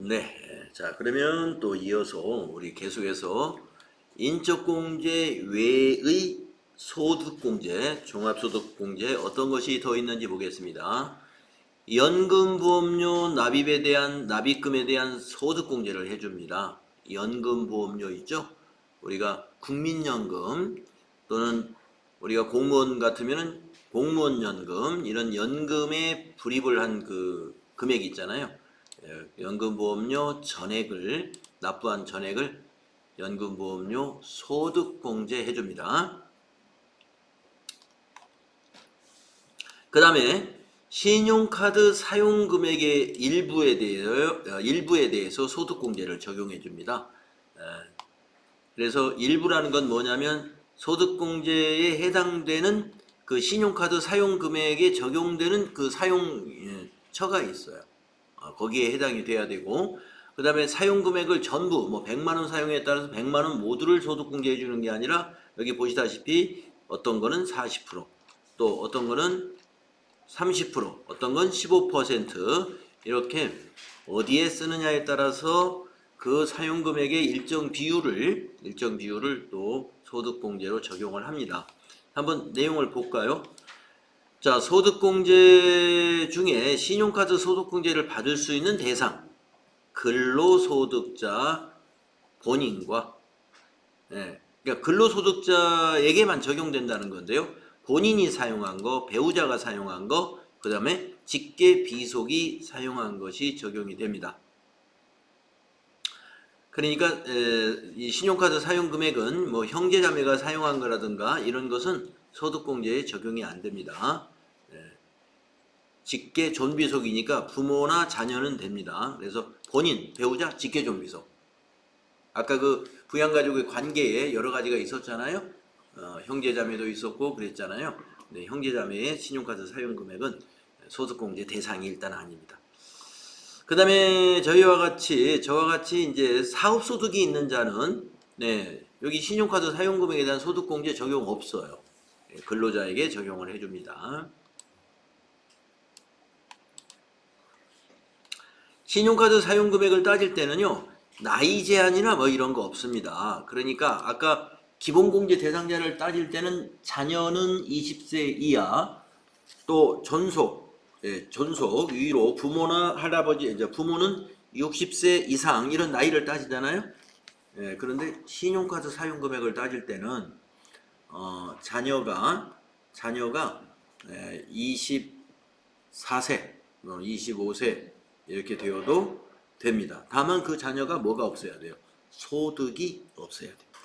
네, 자 그러면 또 이어서 우리 계속해서 인적공제 외의 소득공제, 종합소득공제 어떤 것이 더 있는지 보겠습니다. 연금보험료 납입금에 대한 소득공제를 해줍니다. 연금보험료 있죠? 우리가 국민연금 또는 우리가 공무원 같으면은 공무원연금 이런 연금에 불입을 한 그 금액이 있잖아요. 연금보험료 전액을 납부한 전액을 연금보험료 소득공제 해줍니다. 그 다음에 신용카드 사용금액의 일부에 대해서 소득공제를 적용해 줍니다. 그래서 일부라는 건 뭐냐면 소득공제에 해당되는 그 신용카드 사용금액에 적용되는 그 사용처가 있어요. 거기에 해당이 돼야 되고, 그 다음에 사용금액을 전부 뭐 100만원 사용에 따라서 100만원 모두를 소득공제해 주는 게 아니라 여기 보시다시피 어떤 거는 40%, 또 어떤 거는 30%, 어떤 건 15% 이렇게 어디에 쓰느냐에 따라서 그 사용금액의 일정 비율을 또 소득공제로 적용을 합니다. 한번 내용을 볼까요? 자, 소득공제 중에 신용카드 소득공제를 받을 수 있는 대상, 근로소득자 본인과 그러니까 근로소득자에게만 적용된다는 건데요. 본인이 사용한 거, 배우자가 사용한 거, 그 다음에 직계 비속이 사용한 것이 적용이 됩니다. 그러니까 이 신용카드 사용 금액은 뭐 형제자매가 사용한 거라든가 이런 것은 소득공제에 적용이 안 됩니다. 직계 존비속이니까 부모나 자녀는 됩니다. 그래서 본인, 배우자, 직계 존비속. 아까 그 부양가족의 관계에 여러 가지가 있었잖아요. 형제자매도 있었고 그랬잖아요. 네, 형제자매의 신용카드 사용 금액은 소득공제 대상이 일단 아닙니다. 그 다음에 저와 같이 이제 사업소득이 있는 자는 여기 신용카드 사용 금액에 대한 소득공제 적용 없어요. 근로자에게 적용을 해줍니다. 신용카드 사용 금액을 따질 때는요, 나이 제한이나 뭐 이런 거 없습니다. 그러니까 아까 기본공제 대상자를 따질 때는 자녀는 20세 이하, 또 존속 위로 부모나 할아버지, 이제 부모는 60세 이상 이런 나이를 따지잖아요. 그런데 신용카드 사용 금액을 따질 때는 자녀가 24세, 25세 이렇게 되어도 됩니다. 다만 그 자녀가 뭐가 없어야 돼요? 소득이 없어야 됩니다.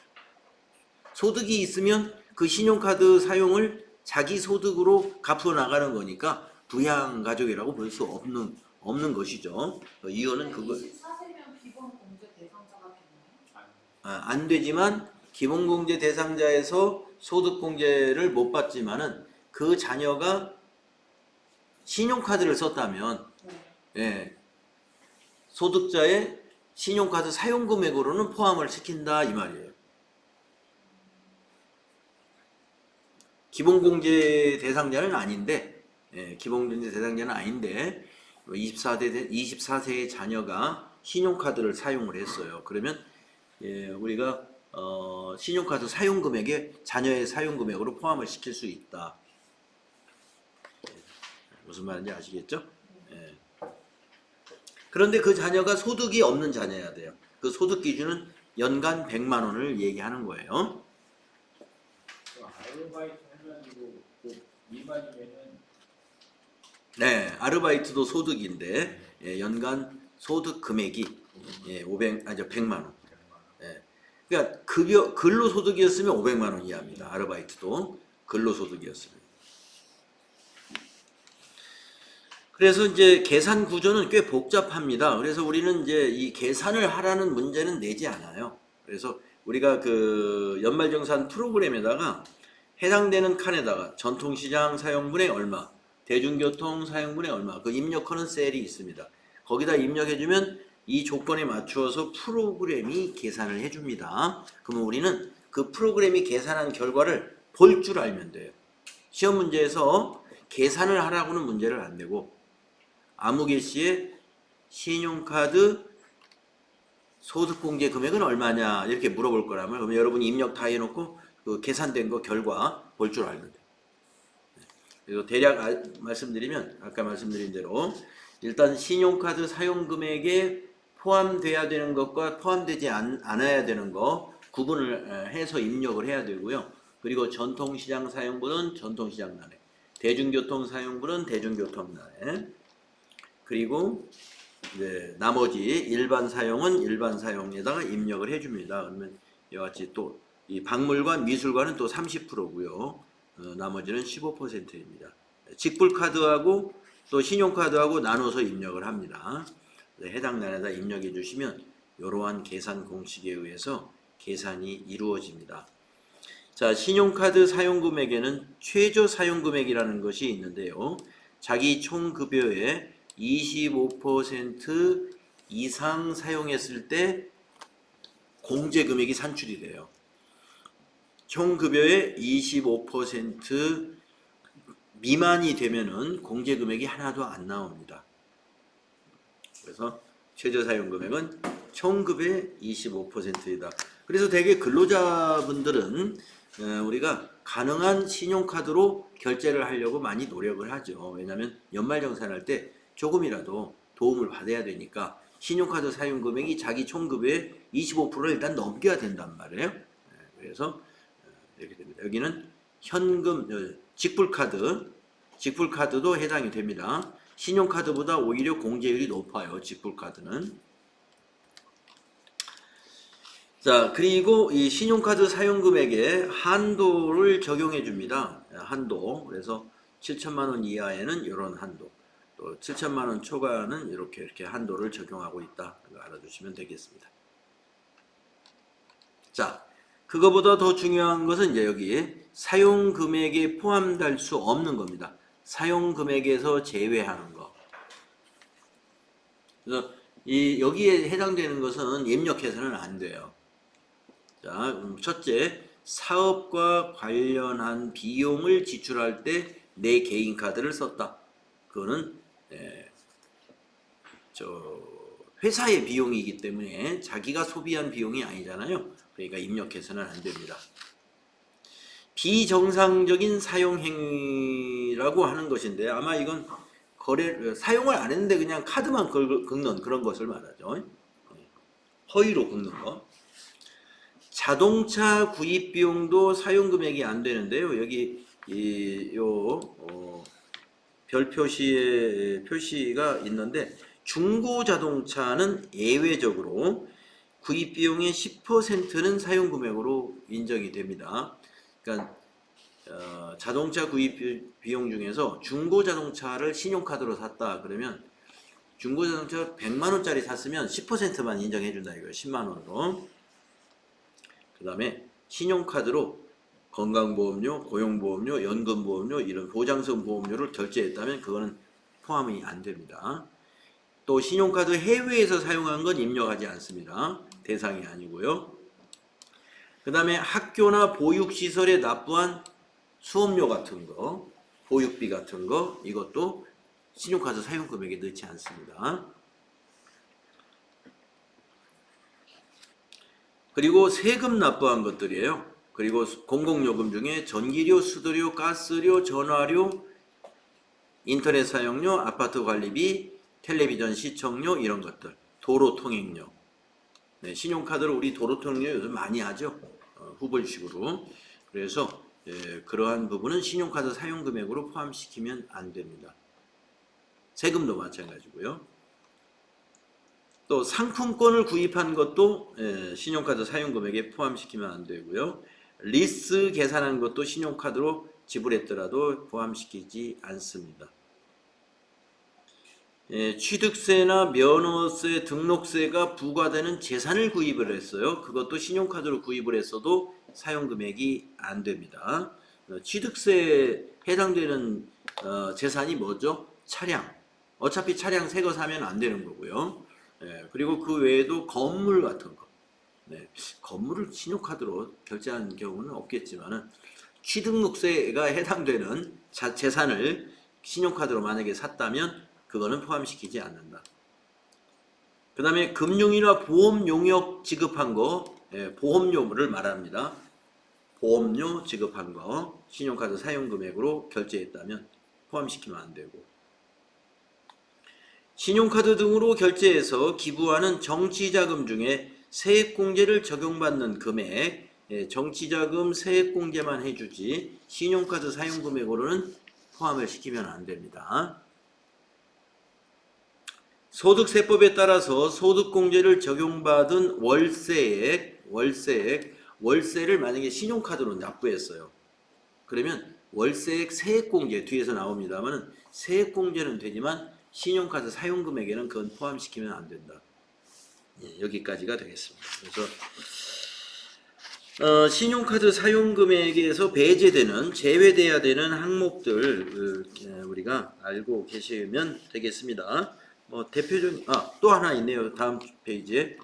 소득이 있으면 그 신용카드 사용을 자기 소득으로 갚아 나가는 거니까 부양가족이라고 볼 수 없는 것이죠. 이거는 그거 24세면 기본공제 대상자가 되나요? 안 되지만 기본공제 대상자에서 소득공제를 못 받지만은 그 자녀가 신용카드를 썼다면 소득자의 신용카드 사용금액으로는 포함을 시킨다 이 말이에요. 기본공제 대상자는 아닌데, 기본공제 대상자는 아닌데 24세의 자녀가 신용카드를 사용을 했어요. 그러면 우리가 신용카드 사용금액에 자녀의 사용금액으로 포함을 시킬 수 있다. 무슨 말인지 아시겠죠? 그런데 그 자녀가 소득이 없는 자녀여야 돼요. 그 소득 기준은 연간 100만 원을 얘기하는 거예요. 아르바이트 해가지고 미만이면은 아르바이트도 소득인데 연간 소득 금액이 100만 원. 그러니까 근로소득이었으면 500만 원 이하입니다. 아르바이트도 근로소득이었으면. 그래서 이제 계산 구조는 꽤 복잡합니다. 그래서 우리는 이제 이 계산을 하라는 문제는 내지 않아요. 그래서 우리가 그 연말정산 프로그램에다가 해당되는 칸에다가 전통시장 사용분의 얼마, 대중교통 사용분의 얼마, 그 입력하는 셀이 있습니다. 거기다 입력해주면 이 조건에 맞추어서 프로그램이 계산을 해줍니다. 그러면 우리는 그 프로그램이 계산한 결과를 볼 줄 알면 돼요. 시험 문제에서 계산을 하라고는 문제를 안 내고 아무개 씨의 신용카드 소득공제 금액은 얼마냐 이렇게 물어볼 거라면 그러면 여러분이 입력 다 해놓고 그 계산된 거 결과 볼 줄 알면 돼요. 그리고 대략 말씀드리면 아까 말씀드린 대로 일단 신용카드 사용 금액에 포함돼야 되는 것과 포함되지 않아야 되는 거 구분을 해서 입력을 해야 되고요. 그리고 전통시장 사용분은 전통시장난에, 대중교통 사용분은 대중교통난에, 그리고 이제 나머지 일반 사용은 일반 사용에다가 입력을 해줍니다. 그러면 이와 같이 또 이 박물관, 미술관은 또 30%고요. 나머지는 15%입니다. 직불카드하고 또 신용카드하고 나눠서 입력을 합니다. 해당 날에다 입력해 주시면 이러한 계산 공식에 의해서 계산이 이루어집니다. 자, 신용카드 사용금액에는 최저 사용금액이라는 것이 있는데요. 자기 총급여의 25% 이상 사용했을 때 공제금액이 산출이 돼요. 총급여의 25% 미만이 되면은 공제금액이 하나도 안 나옵니다. 그래서 최저 사용금액은 총급의 25%이다. 그래서 대개 근로자분들은 우리가 가능한 신용카드로 결제를 하려고 많이 노력을 하죠. 왜냐하면 연말정산할 때 조금이라도 도움을 받아야 되니까 신용카드 사용금액이 자기 총급의 25%를 일단 넘겨야 된단 말이에요. 그래서 이렇게 됩니다. 여기는 현금, 직불카드도 해당이 됩니다. 신용카드보다 오히려 공제율이 높아요. 직불카드는. 자, 그리고 이 신용카드 사용금액에 한도를 적용해 줍니다. 한도. 그래서 7천만 원 이하에는 이런 한도, 또 7천만 원 초과는 이렇게 한도를 적용하고 있다. 이거 알아두시면 되겠습니다. 자, 그거보다 더 중요한 것은 이제 여기 사용금액에 포함될 수 없는 겁니다. 사용금액에서 제외하는 거. 그래서 여기에 해당되는 것은 입력해서는 안 돼요. 자, 첫째, 사업과 관련한 비용을 지출할 때 내 개인 카드를 썼다. 그거는 회사의 비용이기 때문에 자기가 소비한 비용이 아니잖아요. 그러니까 입력해서는 안 됩니다. 비정상적인 사용 행위라고 하는 것인데 아마 이건 사용을 안 했는데 그냥 카드만 긁는 그런 것을 말하죠. 허위로 긁는 거. 자동차 구입 비용도 사용 금액이 안 되는데요. 여기 별 표시가 있는데 중고 자동차는 예외적으로 구입 비용의 10%는 사용 금액으로 인정이 됩니다. 그러니까 자동차 구입 비용 중에서 중고 자동차를 신용카드로 샀다 그러면 중고 자동차 100만 원짜리 샀으면 10%만 인정해 준다 이거예요. 10만 원으로. 그다음에 신용카드로 건강보험료, 고용보험료, 연금보험료 이런 보장성 보험료를 결제했다면 그거는 포함이 안 됩니다. 또 신용카드 해외에서 사용한 건 입력하지 않습니다. 대상이 아니고요. 그 다음에 학교나 보육시설에 납부한 수업료 같은 거, 보육비 같은 거 이것도 신용카드 사용금액에 넣지 않습니다. 그리고 세금 납부한 것들이에요. 그리고 공공요금 중에 전기료, 수도료, 가스료, 전화료, 인터넷 사용료, 아파트 관리비, 텔레비전 시청료 이런 것들, 도로 통행료. 네, 신용카드로 우리 도로 통행료 요즘 많이 하죠. 후불식으로. 그래서 그러한 부분은 신용카드 사용금액으로 포함시키면 안 됩니다. 세금도 마찬가지고요. 또 상품권을 구입한 것도 신용카드 사용금액에 포함시키면 안 되고요. 리스 계산한 것도 신용카드로 지불했더라도 포함시키지 않습니다. 취득세나 면허세, 등록세가 부과되는 재산을 구입을 했어요. 그것도 신용카드로 구입을 했어도 사용금액이 안 됩니다. 취득세에 해당되는 재산이 뭐죠? 차량. 어차피 차량 새 거 사면 안 되는 거고요. 그리고 그 외에도 건물 같은 거. 네, 건물을 신용카드로 결제한 경우는 없겠지만 취등록세가 해당되는 재산을 신용카드로 만약에 샀다면 그거는 포함시키지 않는다. 그 다음에 금융이나 보험 용역 지급한 거, 보험료를 말합니다. 보험료 지급한 거, 신용카드 사용 금액으로 결제했다면 포함시키면 안 되고, 신용카드 등으로 결제해서 기부하는 정치자금 중에 세액공제를 적용받는 금액, 정치자금 세액공제만 해주지 신용카드 사용 금액으로는 포함을 시키면 안 됩니다. 소득세법에 따라서 소득공제를 적용받은 월세를 만약에 신용카드로 납부했어요. 그러면 월세액 세액공제 뒤에서 나옵니다만 세액공제는 되지만 신용카드 사용금액에는 그건 포함시키면 안 된다. 여기까지가 되겠습니다. 그래서 신용카드 사용금액에서 배제되는 제외돼야 되는 항목들 우리가 알고 계시면 되겠습니다. 뭐 대표적인 또 하나 있네요. 다음 페이지에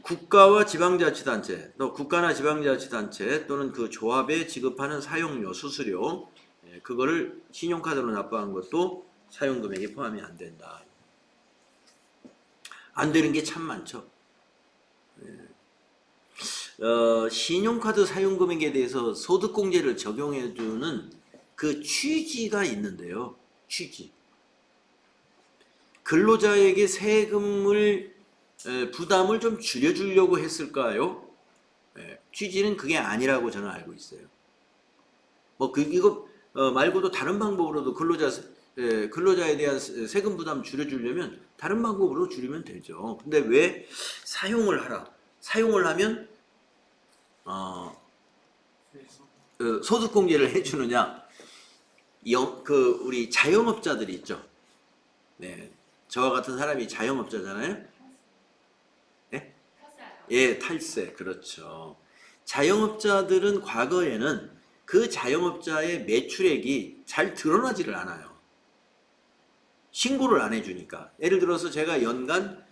국가와 지방자치단체, 또 국가나 지방자치단체 또는 그 조합에 지급하는 사용료, 수수료, 그거를 신용카드로 납부한 것도 사용금액에 포함이 안 된다. 안 되는 게 참 많죠. 신용카드 사용금액에 대해서 소득공제를 적용해주는 그 취지가 있는데요. 취지. 근로자에게 세금을 부담을 좀 줄여주려고 했을까요? 취지는 그게 아니라고 저는 알고 있어요. 뭐 이거 말고도 다른 방법으로도 근로자에 대한 세금 부담 줄여주려면 다른 방법으로 줄이면 되죠. 근데 왜 사용을 하라? 사용을 하면 소득공제를 해주느냐? 우리 자영업자들이 있죠. 네. 저와 같은 사람이 자영업자잖아요. 네? 예, 탈세. 그렇죠. 자영업자들은 과거에는 그 자영업자의 매출액이 잘 드러나지를 않아요. 신고를 안 해주니까. 예를 들어서 제가 연간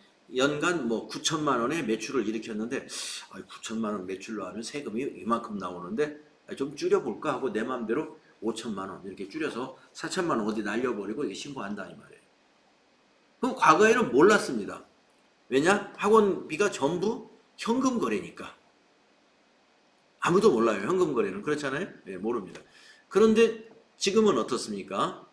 뭐 9천만 원의 매출을 일으켰는데 9천만 원 매출로 하면 세금이 이만큼 나오는데 좀 줄여볼까 하고 내 마음대로 5천만 원 이렇게 줄여서 4천만 원 어디 날려버리고 신고한다 이 말이에요. 그럼 과거에는 몰랐습니다. 왜냐? 학원비가 전부 현금 거래니까. 아무도 몰라요. 현금 거래는. 그렇잖아요? 네, 모릅니다. 그런데 지금은 어떻습니까?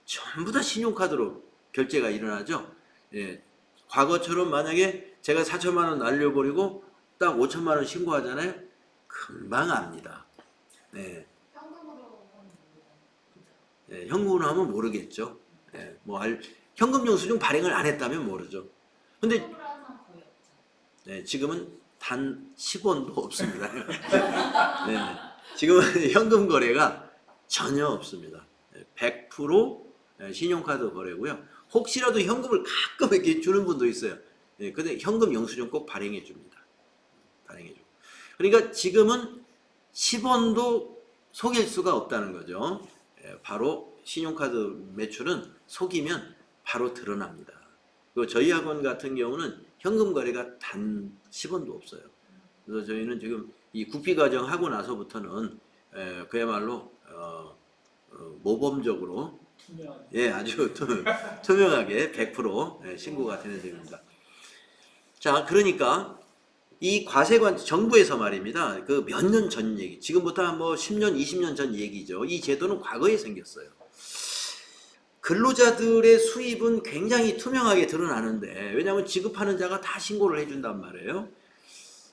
전부 다 신용카드로 결제가 일어나죠. 예, 과거처럼 만약에 제가 4천만 원 날려버리고 딱 5천만 원 신고하잖아요. 금방 압니다. 네. 현금으로 하면 예, 현금으로 하면 모르겠죠. 예, 현금 영수증 발행을 안 했다면 모르죠. 근데 현금으로 하는 사람 거의 없죠. 네, 지금은 단 10원도 없습니다. 네, 지금은 현금 거래가 전혀 없습니다. 100% 신용카드 거래고요. 혹시라도 현금을 가끔 이렇게 주는 분도 있어요. 네, 근데 현금 영수증 꼭 발행해 줍니다. 발행해 주고. 그러니까 지금은 10원도 속일 수가 없다는 거죠. 바로 신용카드 매출은 속이면 바로 드러납니다. 그리고 저희 학원 같은 경우는 현금 거래가 단 10원도 없어요. 그래서 저희는 지금 이 국비과정 하고 나서부터는 그야말로 모범적으로 아주 투명하게 100% 신고가 되는 점입니다. 자, 그러니까 이 과세관 정부에서 말입니다. 그 몇 년 전 얘기, 지금부터 뭐 10년, 20년 전 얘기죠. 이 제도는 과거에 생겼어요. 근로자들의 수입은 굉장히 투명하게 드러나는데 왜냐하면 지급하는 자가 다 신고를 해준단 말이에요.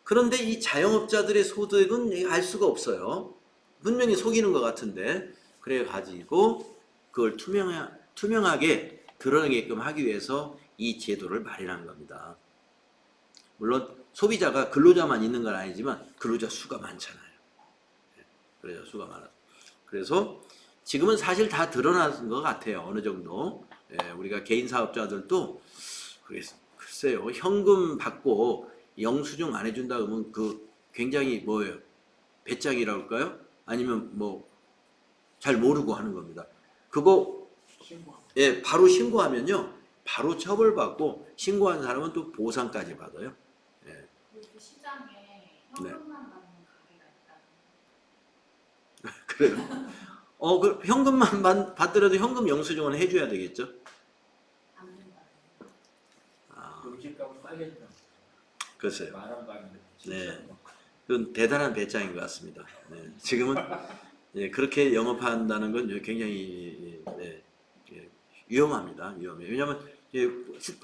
그런데 이 자영업자들의 소득은 알 수가 없어요. 분명히 속이는 것 같은데 그래가지고 그걸 투명하게 드러내게끔 하기 위해서 이 제도를 마련한 겁니다. 물론 소비자가 근로자만 있는 건 아니지만 근로자 수가 많잖아요. 근로자 수가 많아서. 그래서 지금은 사실 다 드러나는 것 같아요. 어느 정도. 우리가 개인 사업자들도 글쎄요. 현금 받고 영수증 안 해준다 그러면 그 굉장히 뭐예요? 배짱이라고 할까요? 아니면 뭐 잘 모르고 하는 겁니다. 그거 바로 신고하면요. 바로 처벌받고 신고한 사람은 또 보상까지 받아요. 그리고 시장에 현금만 받는 가게가 있다. 그래요? 현금만 받더라도 현금 영수증은 해줘야 되겠죠? 안 된다. 물집값은 싸겠죠. 글쎄요. 만원 가는데. 네. 그건 대단한 배짱인 것 같습니다. 네. 지금은 예, 그렇게 영업한다는 건 굉장히 위험합니다. 위험해요. 왜냐하면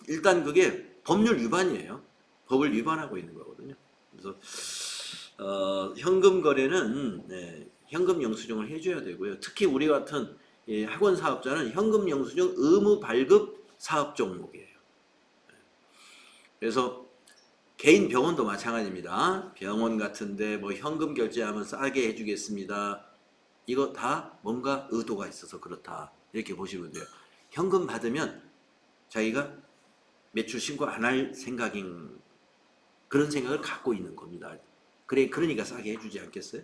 일단 그게 법률 위반이에요. 법을 위반하고 있는 거거든요. 그래서 현금 거래는 현금 영수증을 해줘야 되고요. 특히 우리 같은 학원 사업자는 현금 영수증 의무 발급 사업 종목이에요. 그래서 개인 병원도 마찬가지입니다. 병원 같은데 뭐 현금 결제하면 싸게 해주겠습니다. 이거 다 뭔가 의도가 있어서 그렇다. 이렇게 보시면 돼요. 현금 받으면 자기가 매출 신고 안 할 생각인 그런 생각을 갖고 있는 겁니다. 그러니까 싸게 해주지 않겠어요?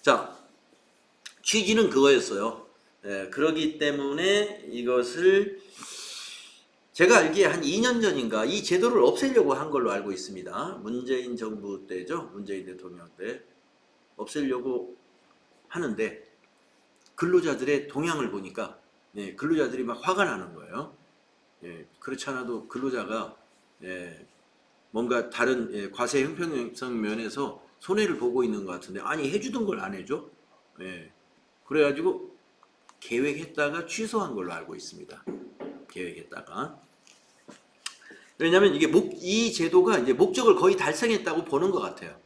자, 취지는 그거였어요. 그러기 때문에 이것을 제가 알기에 한 2년 전인가 이 제도를 없애려고 한 걸로 알고 있습니다. 문재인 정부 때죠. 문재인 대통령 때 없애려고 하는데 근로자들의 동향을 보니까 근로자들이 막 화가 나는 거예요. 그렇지 않아도 근로자가 뭔가 다른 과세 형평성 면에서 손해를 보고 있는 것 같은데 아니 해주던 걸 안 해줘? 그래가지고 계획했다가 취소한 걸로 알고 있습니다. 계획했다가 왜냐하면 이 제도가 이제 목적을 거의 달성했다고 보는 것 같아요.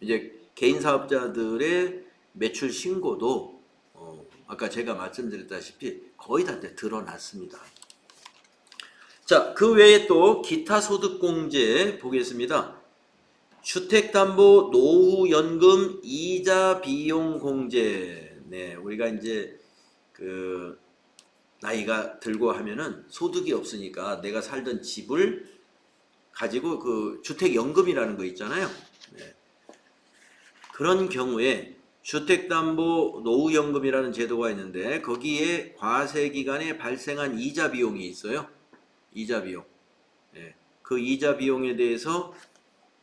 이제 개인 사업자들의 매출 신고도 아까 제가 말씀드렸다시피 거의 다 드러났습니다. 자, 그 외에 또 기타 소득공제 보겠습니다. 주택담보 노후연금 이자 비용 공제. 우리가 이제 나이가 들고 하면은 소득이 없으니까 내가 살던 집을 가지고 그 주택연금이라는 거 있잖아요. 그런 경우에 주택담보 노후연금이라는 제도가 있는데 거기에 과세기간에 발생한 이자 비용이 있어요. 이자 비용. 그 이자 비용에 대해서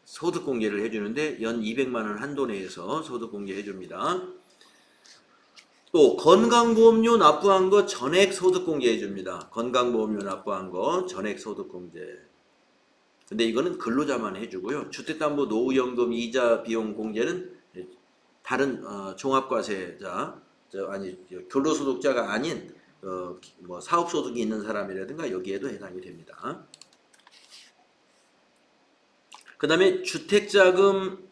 소득공제를 해주는데 연 200만 원 한도 내에서 소득공제 해줍니다. 또 건강보험료 납부한 거 전액 소득공제 해줍니다. 건강보험료 납부한 거 전액 소득공제. 근데 이거는 근로자만 해주고요. 주택담보 노후연금 이자 비용 공제는 다른 종합과세자, 근로소득자가 아닌 뭐 사업소득이 있는 사람이라든가 여기에도 해당이 됩니다. 그 다음에 주택자금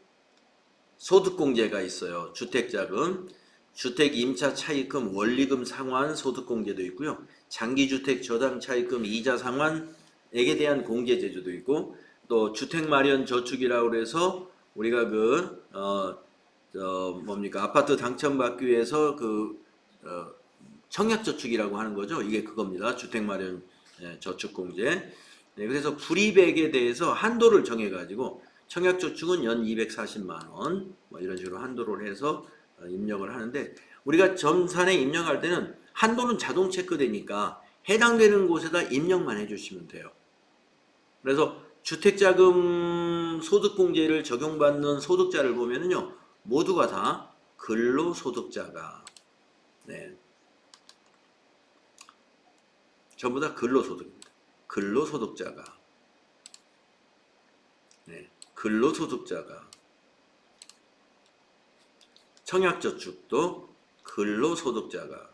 소득공제가 있어요. 주택자금, 주택임차 차입금, 원리금 상환 소득공제도 있고요. 장기주택 저당 차입금 이자 상환액에 대한 공제 제도도 있고 또 주택마련 저축이라고 해서 우리가 아파트 당첨받기 위해서 청약저축이라고 하는 거죠. 이게 그겁니다. 주택마련 저축공제. 그래서 불이백에 대해서 한도를 정해가지고 청약저축은 연 240만 원 뭐 이런 식으로 한도를 해서 입력을 하는데 우리가 점산에 입력할 때는 한도는 자동 체크되니까 해당되는 곳에다 입력만 해주시면 돼요. 그래서 주택자금 소득공제를 적용받는 소득자를 보면은요 모두가 다 근로소득자가 전부 다 근로소득입니다. 근로소득자가 근로소득자가 청약저축도 근로소득자가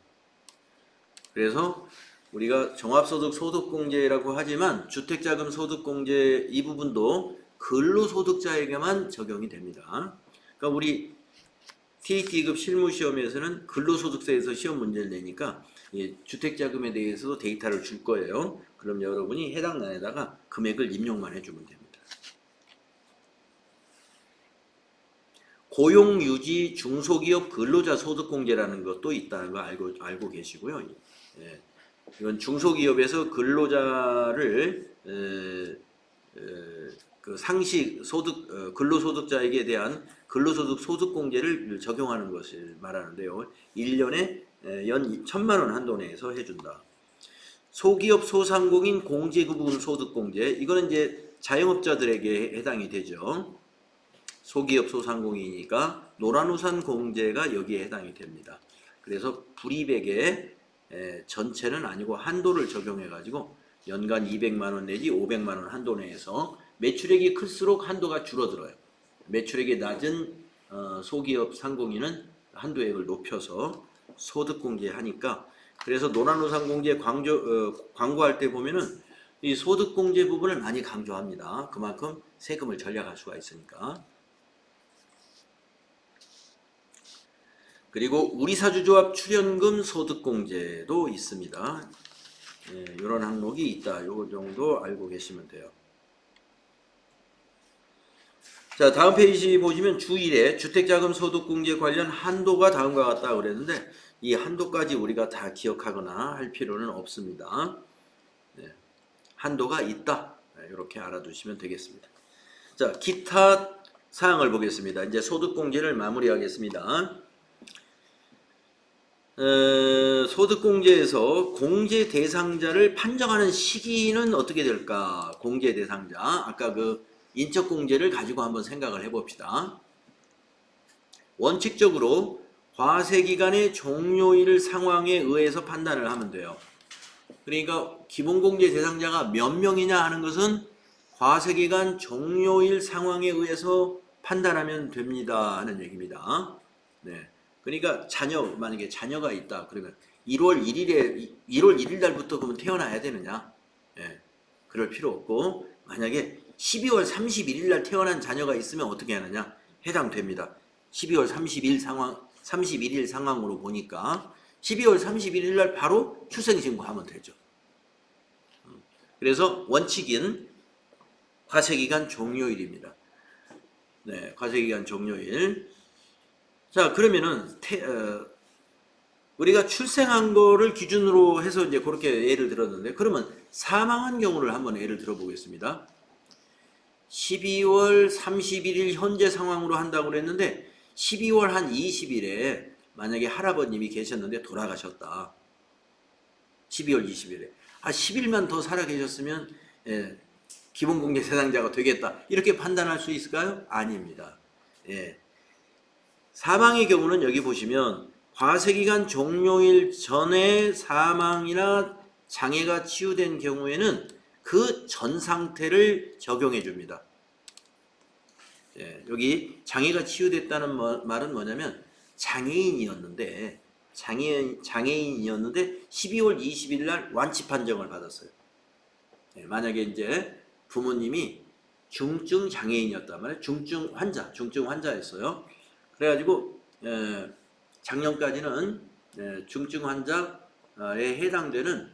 그래서 우리가 종합소득 소득공제라고 하지만 주택자금 소득공제 이 부분도 근로소득자에게만 적용이 됩니다. 그러니까 우리 TAT급 실무시험에서는 근로소득세에서 시험 문제를 내니까 주택자금에 대해서도 데이터를 줄 거예요. 그럼 여러분이 해당栏에다가 금액을 입력만 해주면 됩니다. 고용유지 중소기업 근로자 소득공제라는 것도 있다는 거 알고 계시고요. 이건 중소기업에서 근로자를 그 상시 소득 근로소득자에게 대한 근로소득 소득공제를 적용하는 것을 말하는데요. 1년에 연 1,000만 원 한도 내에서 해준다. 소기업 소상공인 공제부분 소득공제 이거는 이제 자영업자들에게 해당이 되죠. 소기업 소상공인이니까 노란우산 공제가 여기에 해당이 됩니다. 그래서 불이백에 전체는 아니고 한도를 적용해 가지고 연간 200만 원 내지 500만 원 한도 내에서 매출액이 클수록 한도가 줄어들어요. 매출액이 낮은 소기업 상공인은 한도액을 높여서 소득공제하니까 그래서 노란우산공제 광고할 때 보면은 이 소득공제 부분을 많이 강조합니다. 그만큼 세금을 절약할 수가 있으니까. 그리고 우리사주조합 출연금 소득공제도 있습니다. 이런 항목이 있다. 요거 정도 알고 계시면 돼요. 자, 다음 페이지 보시면 주1에 주택자금 소득공제 관련 한도가 다음과 같다 그랬는데 이 한도까지 우리가 다 기억하거나 할 필요는 없습니다. 한도가 있다. 이렇게 알아두시면 되겠습니다. 자, 기타 사항을 보겠습니다. 이제 소득공제를 마무리하겠습니다. 소득공제에서 공제 대상자를 판정하는 시기는 어떻게 될까? 공제 대상자, 아까 그 인적공제를 가지고 한번 생각을 해봅시다. 원칙적으로 과세기간의 종료일 상황에 의해서 판단을 하면 돼요. 그러니까 기본공제 대상자가 몇 명이냐 하는 것은 과세기간 종료일 상황에 의해서 판단하면 됩니다 하는 얘기입니다. 네. 그러니까 만약에 자녀가 있다 그러면 1월 1일 날부터 그러면 태어나야 되느냐? 그럴 필요 없고 만약에 12월 31일 날 태어난 자녀가 있으면 어떻게 하느냐? 해당됩니다. 12월 31일 상황으로 보니까 12월 31일 날 바로 출생신고하면 되죠. 그래서 원칙인 과세기간 종료일입니다. 네, 과세기간 종료일. 자, 그러면은 우리가 출생한 거를 기준으로 해서 이제 그렇게 예를 들었는데 그러면 사망한 경우를 한번 예를 들어보겠습니다. 12월 31일 현재 상황으로 한다고 그랬는데 12월 한 20일에 만약에 할아버님이 계셨는데 돌아가셨다. 12월 20일에. 10일만 더 살아 계셨으면 기본공제 대상자가 되겠다. 이렇게 판단할 수 있을까요? 아닙니다. 사망의 경우는 여기 보시면 과세기간 종료일 전에 사망이나 장애가 치유된 경우에는 그 전 상태를 적용해 줍니다. 여기 장애가 치유됐다는 말은 뭐냐면 장애인이었는데 12월 20일 날 완치 판정을 받았어요. 만약에 이제 부모님이 중증 장애인이었단 말이에요. 중증 환자였어요. 그래가지고 작년까지는 중증 환자에 해당되는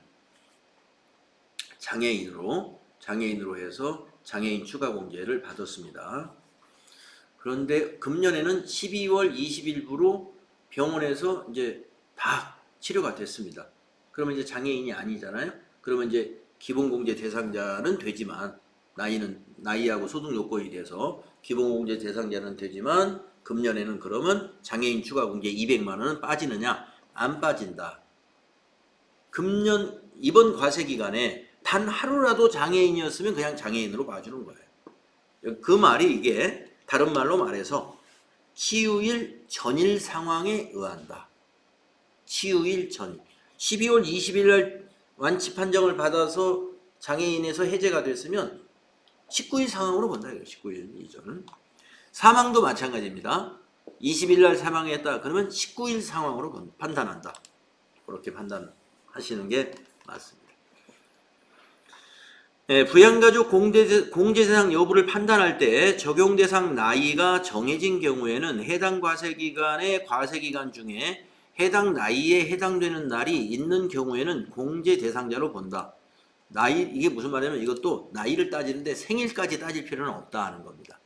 장애인으로 해서 장애인 추가 공제를 받았습니다. 그런데 금년에는 12월 20일부로 병원에서 이제 다 치료가 됐습니다. 그러면 이제 장애인이 아니잖아요. 그러면 이제 기본공제 대상자는 되지만 나이하고 소득 요건이 돼서 기본공제 대상자는 되지만 금년에는 그러면 장애인 추가 공제 200만 원은 빠지느냐? 안 빠진다. 이번 과세 기간에 단 하루라도 장애인이었으면 그냥 장애인으로 봐주는 거예요. 그 말이 이게 다른 말로 말해서 치유일 전일 상황에 의한다. 치유일 전. 12월 20일 날 완치 판정을 받아서 장애인에서 해제가 됐으면 19일 상황으로 본다. 19일 이전은. 사망도 마찬가지입니다. 20일 날 사망했다. 그러면 19일 상황으로 판단한다. 그렇게 판단하시는 게 맞습니다. 부양가족 공제대상 여부를 판단할 때 적용대상 나이가 정해진 경우에는 해당 과세기간의 과세기간 중에 해당 나이에 해당되는 날이 있는 경우에는 공제 대상자로 본다. 이게 무슨 말이냐면 이것도 나이를 따지는데 생일까지 따질 필요는 없다 하는 겁니다.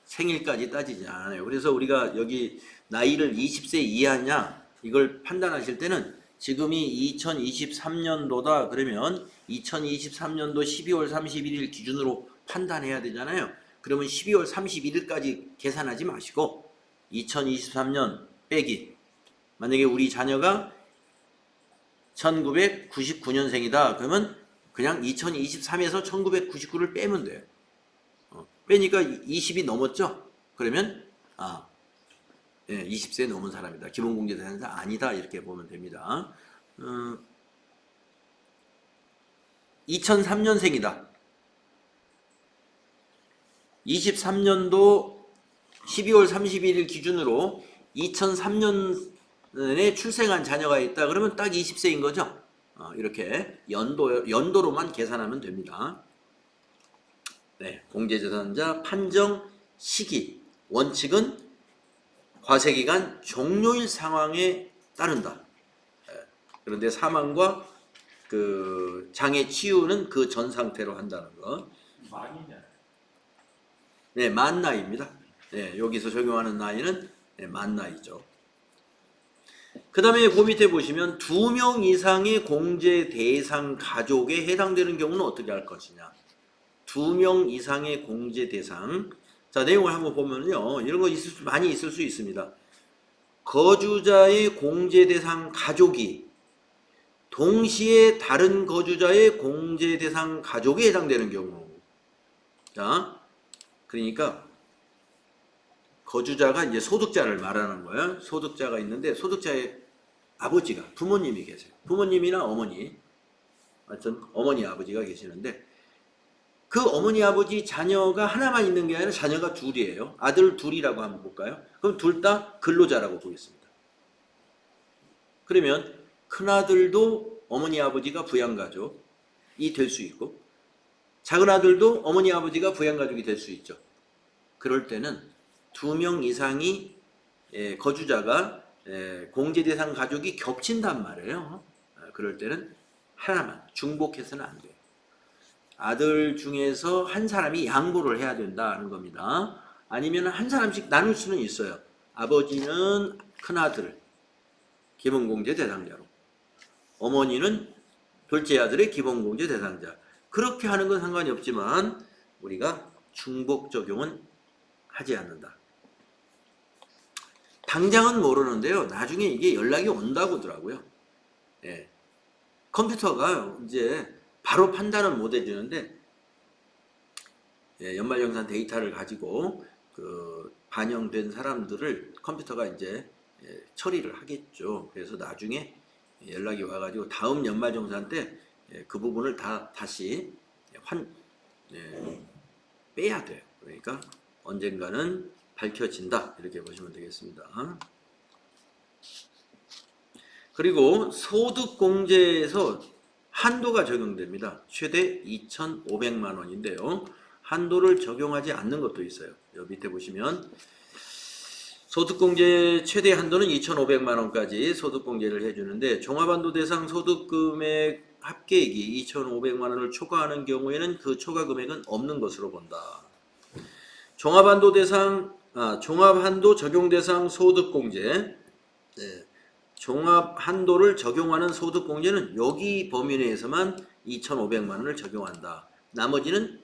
생일까지 따지지 않아요. 그래서 우리가 여기 나이를 20세 이하냐 이걸 판단하실 때는 지금이 2023년도다 그러면 2023년도 12월 31일 기준으로 판단해야 되잖아요. 그러면 12월 31일까지 계산하지 마시고 2023년 빼기 만약에 우리 자녀가 1999년생이다 그러면 그냥 2023에서 1999를 빼면 돼요. 빼니까 20이 넘었죠? 그러면 20세 넘은 사람이다. 기본공제 대상자 아니다. 이렇게 보면 됩니다. 2003년생이다. 23년도 12월 31일 기준으로 2003년에 출생한 자녀가 있다. 그러면 딱 20세인 거죠. 이렇게 연도로만 계산하면 됩니다. 네, 공제재산자 판정 시기 원칙은 과세기간 종료일 상황에 따른다. 그런데 사망과 그 장애 치유는 그 전 상태로 한다는 거. 만이냐? 네, 만 나이입니다. 네, 여기서 적용하는 나이는 네, 만 나이죠. 그 다음에 그 밑에 보시면 2명 이상의 공제 대상 가족에 해당되는 경우는 어떻게 할 것이냐. 2명 이상의 공제 대상. 자, 내용을 한번 보면요. 이런 거 많이 있을 수 있습니다. 거주자의 공제 대상 가족이 동시에 다른 거주자의 공제 대상 가족에 해당되는 경우. 자, 그러니까 거주자가 이제 소득자를 말하는 거예요. 소득자가 있는데 소득자의 아버지가 부모님이 계세요. 부모님이나 어머니, 하여튼 어머니 아버지가 계시는데 그 어머니 아버지 자녀가 하나만 있는 게 아니라 자녀가 둘이에요. 아들 둘이라고 한번 볼까요? 그럼 둘 다 근로자라고 보겠습니다. 그러면 큰아들도 어머니 아버지가 부양가족이 될 수 있고 작은아들도 어머니 아버지가 부양가족이 될 수 있죠. 그럴 때는 2명 이상이 거주자가 공제대상 가족이 겹친단 말이에요. 그럴 때는 하나만 중복해서는 안 돼요. 아들 중에서 한 사람이 양보를 해야 된다는 겁니다. 아니면 한 사람씩 나눌 수는 있어요. 아버지는 큰아들 기본공제 대상자로, 어머니는 둘째 아들의 기본공제 대상자. 그렇게 하는 건 상관이 없지만 우리가 중복 적용은 하지 않는다. 당장은 모르는데요. 나중에 이게 연락이 온다고 하더라고요. 예. 컴퓨터가 이제 바로 판단은 못 해주는데 연말정산 데이터를 가지고 그 반영된 사람들을 컴퓨터가 이제 처리를 하겠죠. 그래서 나중에 연락이 와가지고 다음 연말정산 때 그 부분을 다시 빼야 돼요. 그러니까 언젠가는 밝혀진다. 이렇게 보시면 되겠습니다. 그리고 소득공제에서 한도가 적용됩니다. 최대 2,500만 원인데요. 한도를 적용하지 않는 것도 있어요. 여기 밑에 보시면 소득공제 최대 한도는 2,500만 원까지 소득공제를 해주는데 종합한도 대상 소득금액 합계액이 2,500만 원을 초과하는 경우에는 그 초과 금액은 없는 것으로 본다. 종합한도 적용 대상 소득공제, 종합한도를 적용하는 소득공제는 여기 범위 내에서만 2,500만 원을 적용한다. 나머지는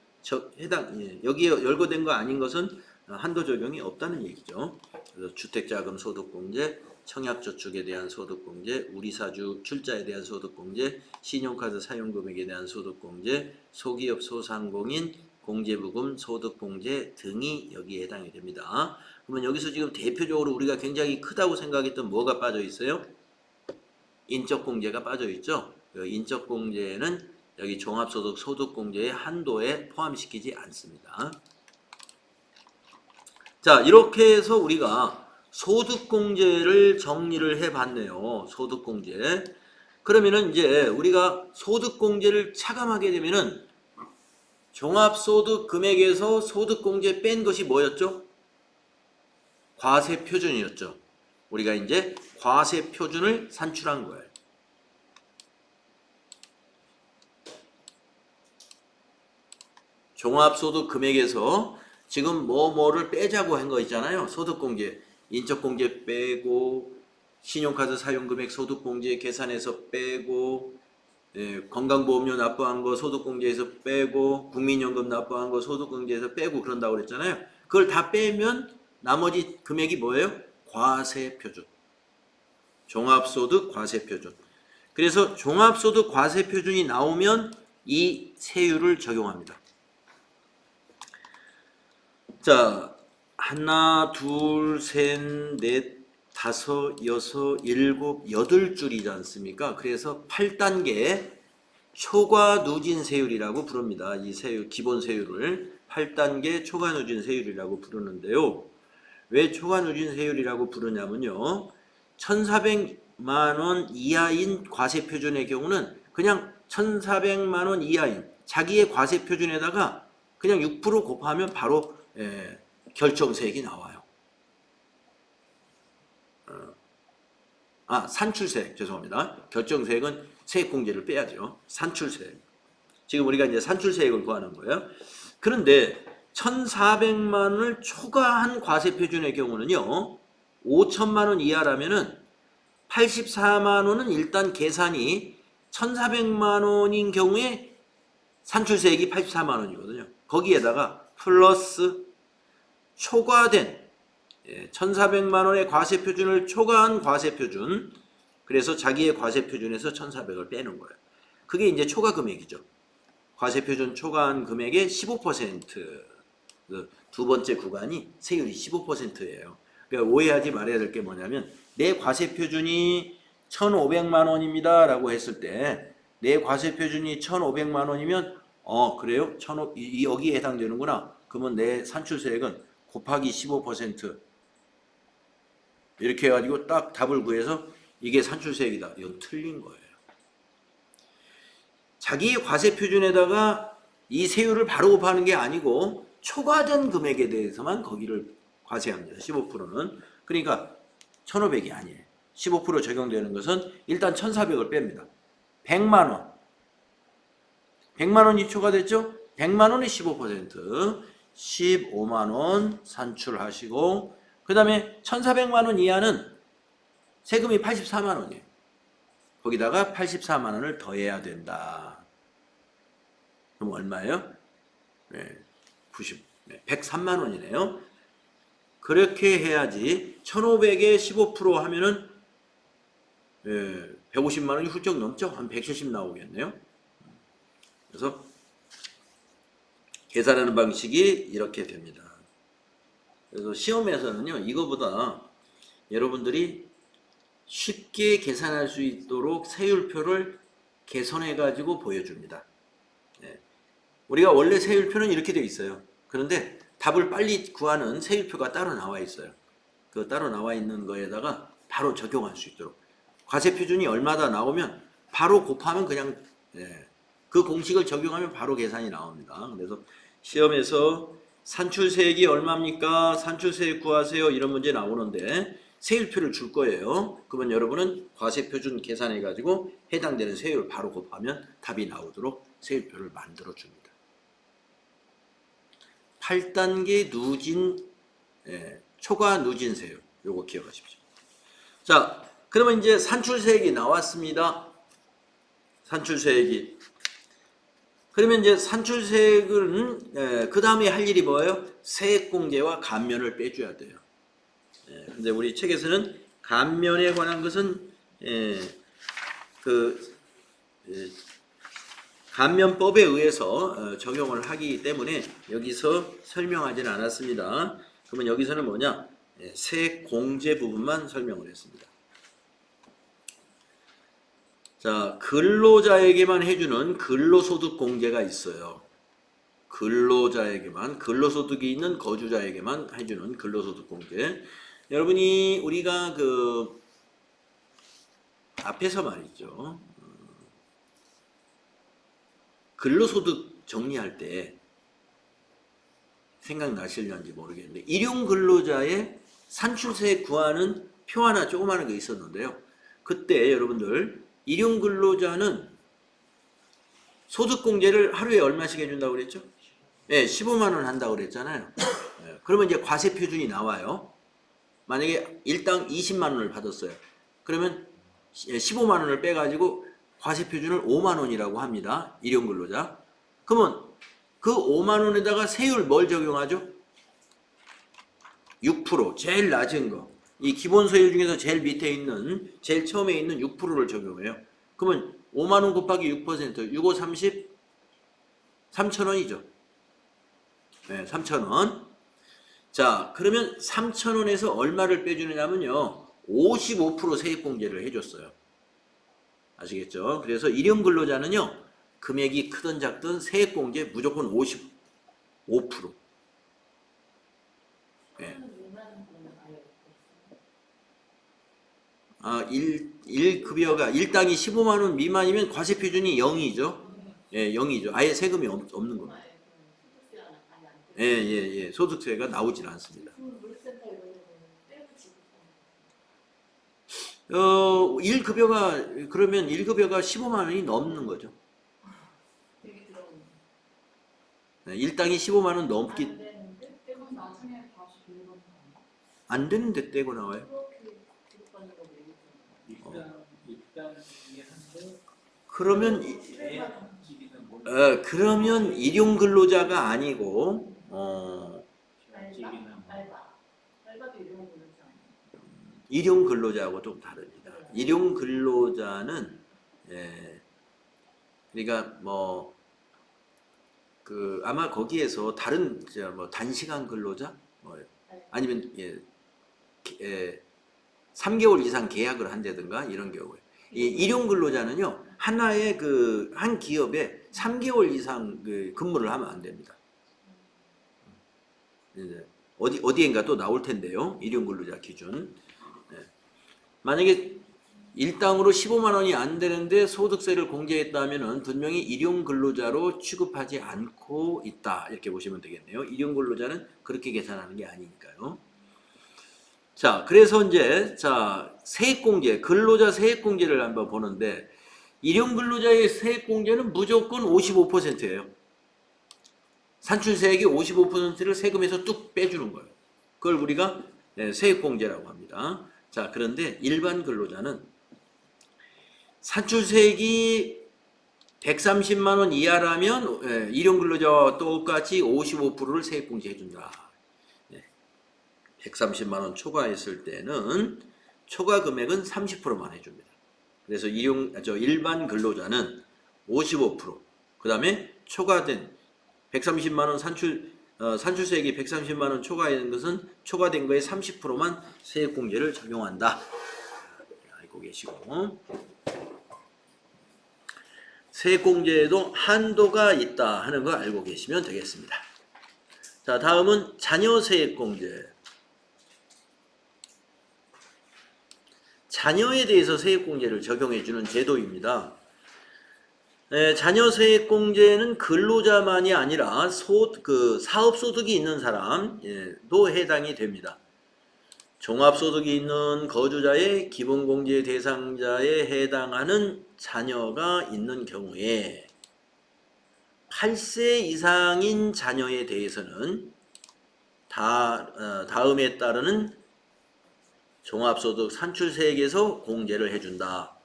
여기에 열거된 거 아닌 것은 한도 적용이 없다는 얘기죠. 그래서 주택자금 소득공제, 청약저축에 대한 소득공제, 우리사주 출자에 대한 소득공제, 신용카드 사용금액에 대한 소득공제, 소기업 소상공인 공제부금 소득공제 등이 여기에 해당이 됩니다. 그러면 여기서 지금 대표적으로 우리가 굉장히 크다고 생각했던 뭐가 빠져 있어요? 인적공제가 빠져 있죠. 인적공제는 여기 종합소득 소득공제의 한도에 포함시키지 않습니다. 자, 이렇게 해서 우리가 소득공제를 정리를 해봤네요. 소득공제. 그러면은 이제 우리가 소득공제를 차감하게 되면은 종합소득 금액에서 소득공제 뺀 것이 뭐였죠? 과세표준이었죠. 우리가 이제 과세표준을 산출한 거예요. 종합소득 금액에서 지금 뭐를 빼자고 한 거 있잖아요. 소득공제, 인적공제 빼고, 신용카드 사용금액 소득공제 계산해서 빼고, 건강보험료 납부한 거 소득공제에서 빼고, 국민연금 납부한 거 소득공제에서 빼고 그런다고 그랬잖아요. 그걸 다 빼면 나머지 금액이 뭐예요? 과세표준. 종합소득 과세표준. 그래서 종합소득 과세표준이 나오면 이 세율을 적용합니다. 자, 하나, 둘, 셋, 넷, 다섯, 여섯, 일곱, 여덟 줄이지 않습니까? 그래서 8단계 초과 누진 세율이라고 부릅니다. 이 세율, 기본 세율을 8단계 초과 누진 세율이라고 부르는데요. 왜 초과 누진 세율이라고 부르냐면요. 1,400만 원 이하인 과세 표준의 경우는 그냥 1,400만 원 이하인 자기의 과세 표준에다가 그냥 6% 곱하면 바로 결정세액이 나와요. 산출세액 죄송합니다. 결정세액은 세액공제를 빼야죠. 산출세액. 지금 우리가 이제 산출세액을 구하는 거예요. 그런데 1,400만 원을 초과한 과세 표준의 경우는요. 5천만 원 이하라면은 84만 원은 일단 계산이 1,400만 원인 경우에 산출세액이 84만 원이거든요. 거기에다가 플러스 초과된 1,400만 원의 과세 표준을 초과한 과세 표준, 그래서 자기의 과세 표준에서 1,400을 빼는 거예요. 그게 이제 초과 금액이죠. 과세 표준 초과한 금액의 15%, 두 번째 구간이 세율이 15%예요. 그러니까 오해하지 말아야 될 게 뭐냐면 내 과세 표준이 1,500만 원입니다 라고 했을 때 내 과세 표준이 1,500만 원이면 그래요? 여기에 해당되는구나. 그러면 내 산출세액은 곱하기 15% 이렇게 해가지고 딱 답을 구해서 이게 산출세액이다. 이건 틀린 거예요. 자기의 과세 표준에다가 이 세율을 바로 곱하는 게 아니고 초과된 금액에 대해서만 거기를 과세합니다. 15%는. 그러니까 1,500이 아니에요. 15% 적용되는 것은 일단 1,400을 뺍니다. 100만 원. 100만 원이 초과됐죠? 100만 원의 15%. 15만 원 산출하시고 그 다음에 1,400만 원 이하는 세금이 84만 원이에요. 거기다가 84만 원을 더해야 된다. 그럼 얼마예요? 103만 원이네요. 그렇게 해야지 1,500에 15% 하면은 150만 원이 훌쩍 넘죠? 한 170 나오겠네요. 그래서 계산하는 방식이 이렇게 됩니다. 그래서 시험에서는요, 이거보다 여러분들이 쉽게 계산할 수 있도록 세율표를 개선해 가지고 보여줍니다. 우리가 원래 세율표는 이렇게 되어 있어요. 그런데 답을 빨리 구하는 세율표가 따로 나와 있어요. 그 따로 나와 있는 거에다가 바로 적용할 수 있도록. 과세 표준이 얼마다 나오면 바로 곱하면 그냥 그 공식을 적용하면 바로 계산이 나옵니다. 그래서 시험에서 산출세액이 얼마입니까? 산출세액 구하세요. 이런 문제 나오는데 세율표를 줄 거예요. 그러면 여러분은 과세표준 계산해 가지고 해당되는 세율을 바로 곱하면 답이 나오도록 세율표를 만들어 줍니다. 8단계 누진, 초과 누진 세율. 요거 기억하십시오. 자, 그러면 이제 산출세액이 나왔습니다. 산출세액이. 그러면 이제 산출세액은 그 다음에 할 일이 뭐예요? 세액공제와 감면을 빼줘야 돼요. 근데 우리 책에서는 감면에 관한 것은 감면법에 의해서 적용을 하기 때문에 여기서 설명하지는 않았습니다. 그러면 여기서는 뭐냐? 세액공제 부분만 설명을 했습니다. 자, 근로자에게만 해주는 근로소득공제가 있어요. 근로자에게만, 근로소득이 있는 거주자에게만 해주는 근로소득공제. 여러분이 우리가 그 앞에서 말이죠. 근로소득 정리할 때 생각나실는지 모르겠는데 일용근로자의 산출세 구하는 표 하나 조그마한 게 있었는데요. 그때 여러분들 일용근로자는 소득공제를 하루에 얼마씩 해준다고 그랬죠? 15만 원 한다고 그랬잖아요. 그러면 이제 과세표준이 나와요. 만약에 일당 20만 원을 받았어요. 그러면 15만 원을 빼가지고 과세표준을 5만 원이라고 합니다. 일용근로자. 그러면 그 5만 원에다가 세율 뭘 적용하죠? 6%, 제일 낮은 거. 이 기본세율 중에서 제일 밑에 있는, 제일 처음에 있는 6%를 적용해요. 그러면 5만 원 곱하기 6%, 6, 5, 30, 3,000원이죠. 3,000원. 자, 그러면 3,000원에서 얼마를 빼주느냐면요. 55% 세액공제를 해줬어요. 아시겠죠? 그래서 일용근로자는요. 금액이 크든 작든 세액공제 무조건 55%. 예. 아, 1급여가 일당이 15만 원 미만이면 과세 표준이 0이죠. 예, 0이죠. 아예 세금이 없는 겁니다. 예, 예, 예. 소득세가 나오질 않습니다. 1급여가 그러면 1급여가 15만 원이 넘는 거죠. 네, 일당이 15만 원 넘기 그럼 나중에 다시 돌려받는 거 안 되는데 떼고 나와요. 일단이긴 한데 그러면 제한직이는 뭘 그러면 일용 근로자가 아니고 제한직이나 알바도 이런 거지 않아요? 일용 근로자하고 좀 다릅니다. 일용 근로자는 그러니까 뭐 그 아마 거기에서 다른 뭐 단시간 근로자 뭐 아니면 3개월 이상 계약을 한다든가 이런 경우에 이 일용 근로자는요 하나의 그 한 기업에 3개월 이상 그 근무를 하면 안 됩니다. 이제 어디엔가 또 나올 텐데요. 일용 근로자 기준. 만약에 일당으로 15만 원이 안 되는데 소득세를 공제했다면은 분명히 일용 근로자로 취급하지 않고 있다. 이렇게 보시면 되겠네요. 일용 근로자는 그렇게 계산하는 게 아니니까요. 자, 그래서 이제 세액공제, 근로자 세액공제를 한번 보는데 일용 근로자의 세액공제는 무조건 55%예요. 산출세액의 55%를 세금에서 뚝 빼주는 거예요. 그걸 우리가 세액공제라고 합니다. 자, 그런데 일반 근로자는 산출세액이 130만 원 이하라면 일용 근로자와 똑같이 55%를 세액공제 해준다. 130만 원 초과했을 때는 초과 금액은 30%만 해줍니다. 그래서 일반 근로자는 55%, 그 다음에 초과된 130만 원 산출세액이 130만 원 초과된 것은 초과된 거에 30%만 세액공제를 적용한다. 알고 계시고 세액공제에도 한도가 있다 하는 거 알고 계시면 되겠습니다. 자, 다음은 자녀세액공제. 자녀에 대해서 세액공제를 적용해주는 제도입니다. 자녀세액공제는 근로자만이 아니라 사업소득이 있는 사람도 해당이 됩니다. 종합소득이 있는 거주자의 기본공제 대상자에 해당하는 자녀가 있는 경우에 8세 이상인 자녀에 대해서는 다음에 따르는 종합소득 산출세액에서 공제를 해준다.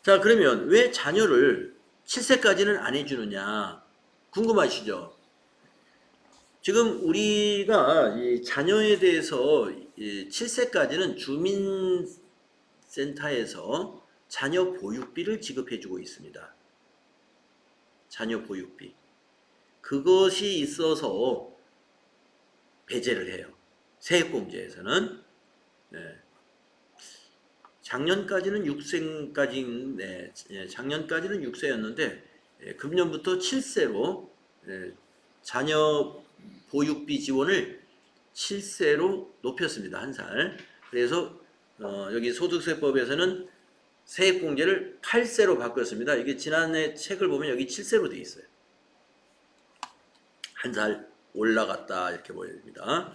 자, 그러면 왜 자녀를 7세까지는 안 해주느냐 궁금하시죠? 지금 우리가 이 자녀에 대해서 7세까지는 주민센터에서 자녀 보육비를 지급해주고 있습니다. 자녀 보육비. 그것이 있어서 배제를 해요. 세액공제에서는. 작년까지는 6세까지, 작년까지는 6세였는데 금년부터 7세로 자녀 보육비 지원을 7세로 높였습니다. 한 살. 그래서 여기 소득세법에서는 세액공제를 8세로 바꿨습니다. 이게 지난해 책을 보면 여기 7세로 돼 있어요. 한 살 올라갔다 이렇게 보입니다.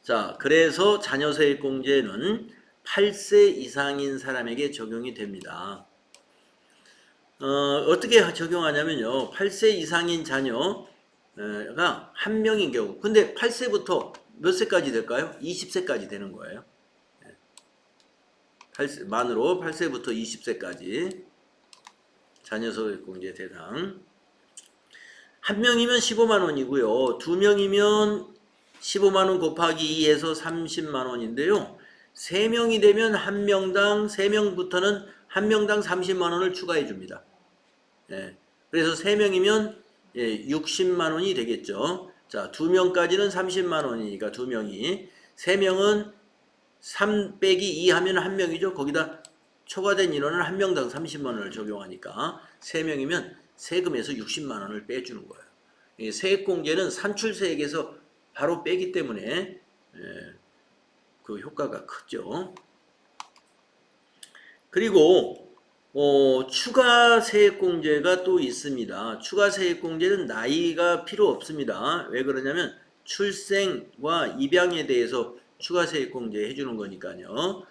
자, 그래서 자녀세액공제는 8세 이상인 사람에게 적용이 됩니다. 어떻게 적용하냐면요. 8세 이상인 자녀가 한 명인 경우. 근데 8세부터 몇 세까지 될까요? 20세까지 되는 거예요. 만으로 8세부터 20세까지 자녀세액공제 대상. 한 명이면 15만 원이고요. 두 명이면 15만 원 곱하기 2에서 30만 원인데요. 3명이 되면 한 명당 3명부터는 한 명당 30만 원을 추가해 줍니다. 그래서 3명이면 60만 원이 되겠죠. 자, 2명까지는 30만 원이니까 2명이 3명은 3 빼기 2 하면 한 명이죠. 거기다 초과된 인원은 한 명당 30만 원을 적용하니까 3명이면 세금에서 60만 원을 빼주는 거예요. 이 세액공제는 산출세액에서 바로 빼기 때문에 그 효과가 크죠. 그리고 추가 세액공제가 또 있습니다. 추가 세액공제는 나이가 필요 없습니다. 왜 그러냐면 출생과 입양에 대해서 추가 세액공제 해주는 거니까요.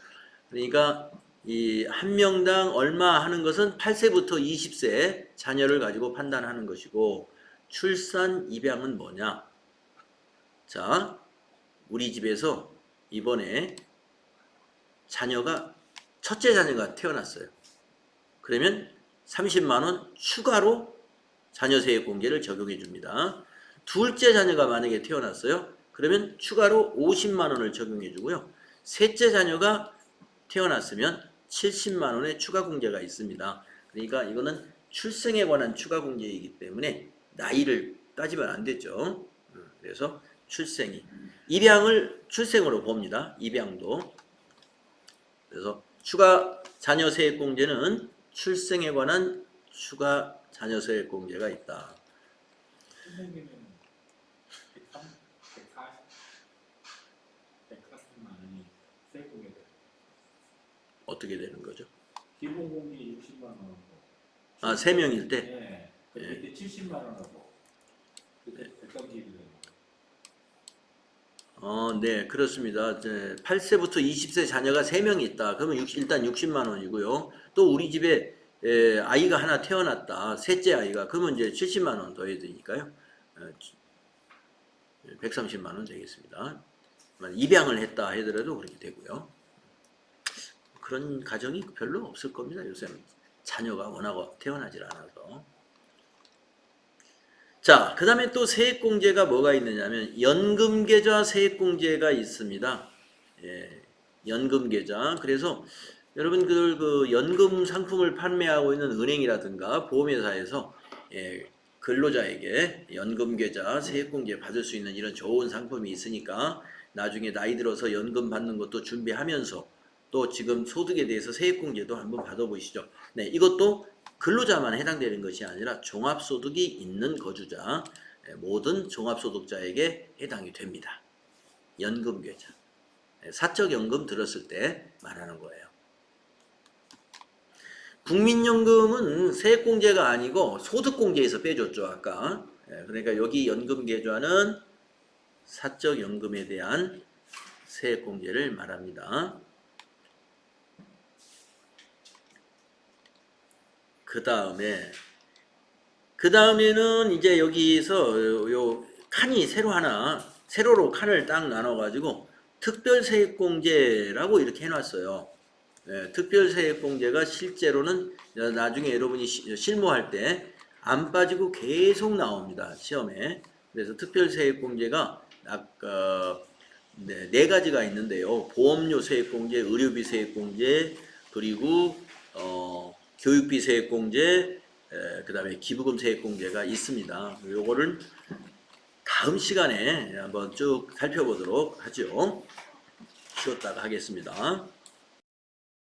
그러니까 이 한 명당 얼마 하는 것은 8세부터 20세 자녀를 가지고 판단하는 것이고, 출산 입양은 뭐냐? 자, 우리 집에서 이번에 첫째 자녀가 태어났어요. 그러면 30만 원 추가로 자녀세액공제를 적용해 줍니다. 둘째 자녀가 만약에 태어났어요. 그러면 추가로 50만 원을 적용해 주고요. 셋째 자녀가 태어났으면 70만 원의 추가 공제가 있습니다. 그러니까 이거는 출생에 관한 추가 공제이기 때문에 나이를 따지면 안 되죠. 그래서 입양을 출생으로 봅니다. 입양도. 그래서 추가 자녀세액공제는 출생에 관한 추가 자녀세액공제가 있다. 선생님은 140만 원이 세금이 돼요. 어떻게 되는 거죠? 기본공제 60만 원하고. 아, 3명일 때? 네. 그때 70만 원하고. 그때 백감기일이 되는 거예요. 네, 그렇습니다. 8세부터 20세 자녀가 3명이 있다. 그러면 일단 60만 원이고요. 또 우리 집에 아이가 하나 태어났다. 셋째 아이가. 그러면 이제 70만 원 더해야 되니까요. 130만 원 되겠습니다. 입양을 했다 하더라도 그렇게 되고요. 그런 가정이 별로 없을 겁니다. 요새는 자녀가 워낙 태어나질 않아서. 자, 그 다음에 또 세액공제가 뭐가 있느냐면 연금계좌 세액공제가 있습니다. 연금계좌. 그래서 여러분들 그 연금 상품을 판매하고 있는 은행이라든가 보험회사에서 근로자에게 연금계좌 세액공제 받을 수 있는 이런 좋은 상품이 있으니까 나중에 나이 들어서 연금 받는 것도 준비하면서 또 지금 소득에 대해서 세액공제도 한번 받아보시죠. 네, 이것도 근로자만 해당되는 것이 아니라 종합소득이 있는 거주자, 모든 종합소득자에게 해당이 됩니다. 연금계좌. 사적연금 들었을 때 말하는 거예요. 국민연금은 세액공제가 아니고 소득공제에서 빼줬죠, 아까. 그러니까 여기 연금계좌는 사적연금에 대한 세액공제를 말합니다. 그 다음에는 이제 여기서 요 칸이 세로로 칸을 딱 나눠가지고 특별세액공제라고 이렇게 해놨어요. 특별세액공제가 실제로는 나중에 여러분이 실무할 때 안 빠지고 계속 나옵니다. 시험에. 그래서 특별세액공제가 네 가지가 있는데요. 보험료 세액공제, 의료비 세액공제, 그리고 교육비 세액공제, 그 다음에 기부금 세액공제가 있습니다. 요거를 다음 시간에 한번 쭉 살펴보도록 하죠. 쉬었다가 하겠습니다.